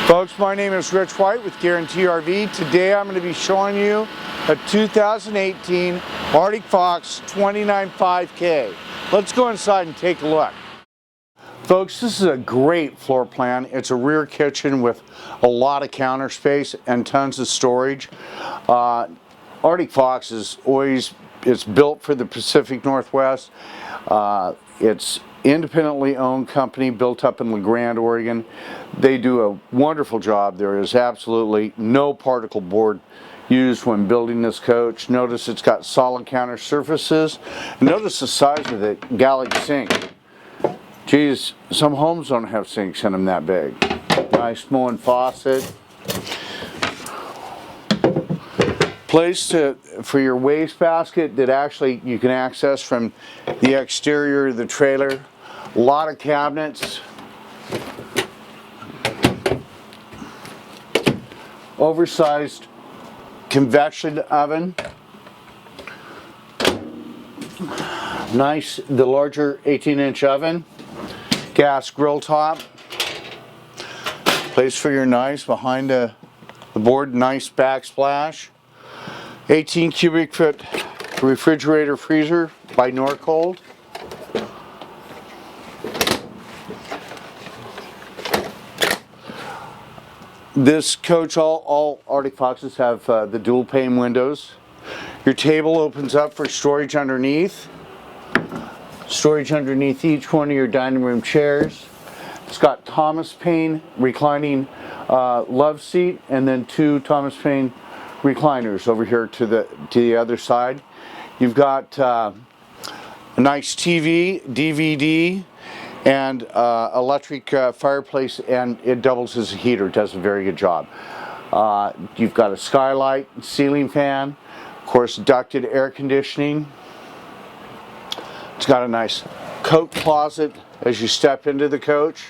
Folks, my name is Rich.White with Guaranty RV. Today I'm going to be showing you a 2018 Arctic Fox 29.5K. Let's go inside and take a look. Folks, this is a great floor plan. It's a rear kitchen with a lot of counter space and tons of storage. Arctic Fox is it's built for the Pacific Northwest. It's independently owned company built up in La Grande, Oregon. They do a wonderful job. There is absolutely no particle board used when building this coach. Notice it's got solid counter surfaces. Notice the size of the galley sink. Geez, some homes don't have sinks in them that big. Nice Moen faucet. Place for your wastebasket that actually you can access from the exterior of the trailer. A lot of cabinets. Oversized convection oven. Nice, the larger 18-inch oven. Gas grill top. Place for your knives behind the board. Nice backsplash. 18 cubic foot refrigerator freezer by Northwood. This coach, all Arctic Foxes have the dual pane windows. Your table opens up for storage underneath. Storage underneath each one of your dining room chairs. It's got Thomas Paine reclining love seat and then two Thomas Paine recliners over here to the other side. You've got a nice TV, DVD, and electric fireplace, and it doubles as a heater. Does a very good job. You've got a skylight, ceiling fan, of course ducted air conditioning. It's got a nice coat closet as you step into the coach.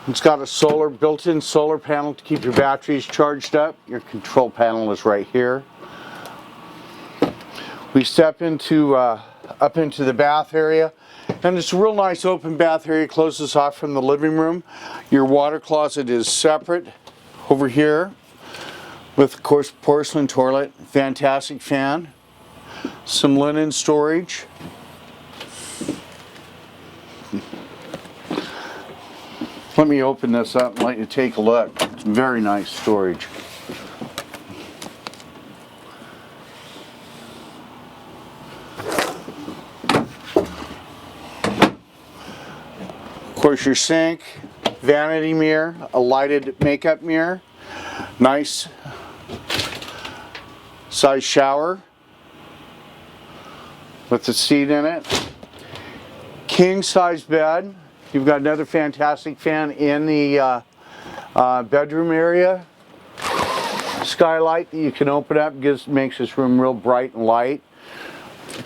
It's got a built-in solar panel to keep your batteries charged up. Your control panel is right here. We step into up into the bath area, and it's a real nice open bath area. Closes off from the living room. Your water closet is separate over here, with of course porcelain toilet, fantastic fan, some linen storage. Let me open this up and let you take a look. It's very nice storage. Of course, your sink, vanity mirror, a lighted makeup mirror, nice size shower with the seat in it, king size bed. You've got another fantastic fan in the bedroom area. Skylight that you can open up, makes this room real bright and light.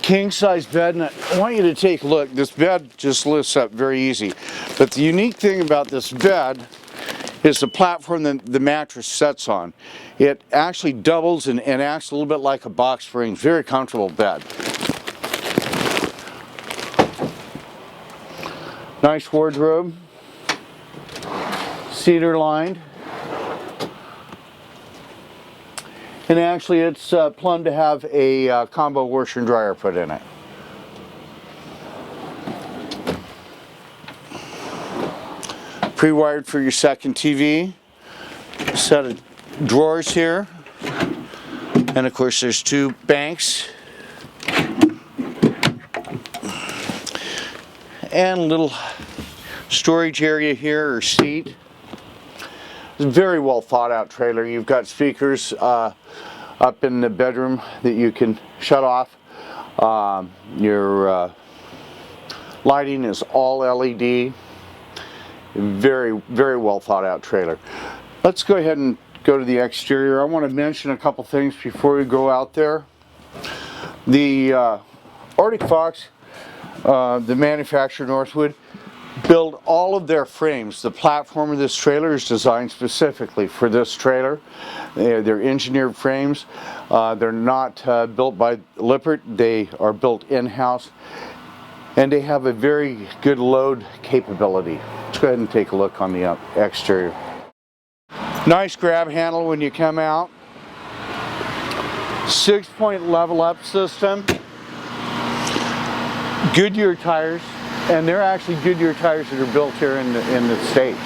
King size bed, and I want you to take a look. This bed just lifts up very easy. But the unique thing about this bed is the platform that the mattress sets on. It actually doubles and acts a little bit like a box spring. Very comfortable bed. Nice wardrobe, cedar lined, and actually it's plumbed to have a combo washer and dryer put in it. Pre-wired for your second TV, a set of drawers here, and of course there's two banks. And a little storage area here, or seat. It's a very well thought out trailer. You've got speakers up in the bedroom that you can shut off. Your lighting is all LED. Very, very well thought out trailer. Let's go ahead and go to the exterior. I want to mention a couple things before we go out there. The Arctic Fox, the manufacturer Northwood, build all of their frames. The platform of this trailer is designed specifically for this trailer. They're engineered frames. They're not built by Lippert. They are built in-house, and they have a very good load capability. Let's go ahead and take a look on the exterior. Nice grab handle when you come out. 6-point level up system. Goodyear tires, and they're actually Goodyear tires that are built here in the States.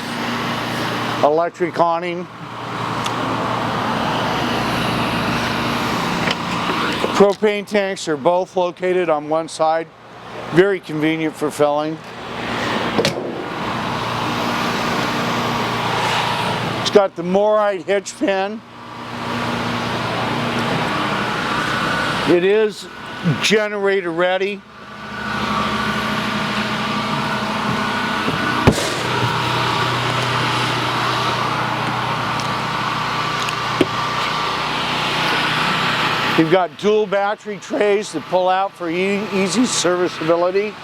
Electric awning. Propane tanks are both located on one side. Very convenient for filling. It's got the Morite hitch pin. It is generator ready. You've got dual battery trays that pull out for easy serviceability.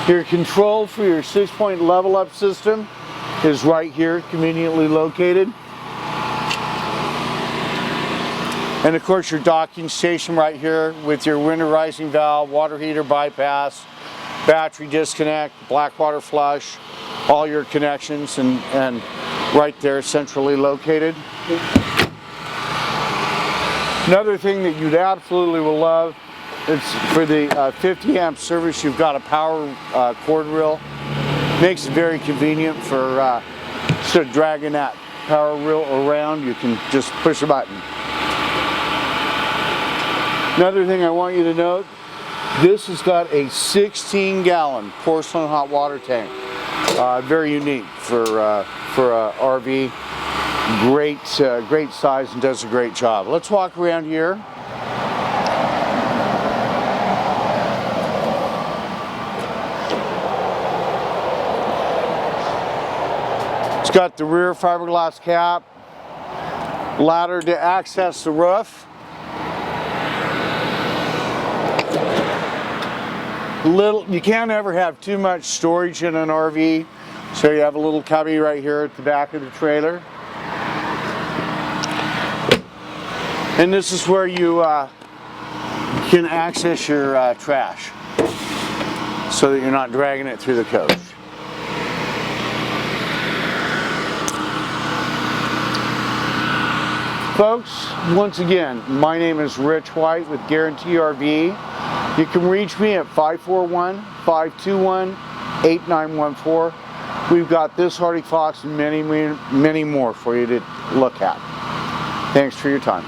Your control for your 6-point level up system is right here, conveniently located. And of course your docking station right here with your winterizing valve, water heater bypass, battery disconnect, black water flush, all your connections and right there centrally located. Another thing that you'd absolutely will love, it's for the 50 amp service, you've got a power cord reel. Makes it very convenient for instead of dragging that power reel around, you can just push a button. Another thing I want you to note, this has got a 16-gallon porcelain hot water tank. Very unique for a RV. Great size and does a great job. Let's walk around here. It's got the rear fiberglass cap, ladder to access the roof. You can't ever have too much storage in an RV, so you have a little cubby right here at the back of the trailer. And this is where you can access your trash so that you're not dragging it through the coach. Folks, once again, my name is Rich.White with Guaranty RV. You can reach me at 541-521-8914. We've got this Hardy Fox and many more for you to look at. Thanks for your time.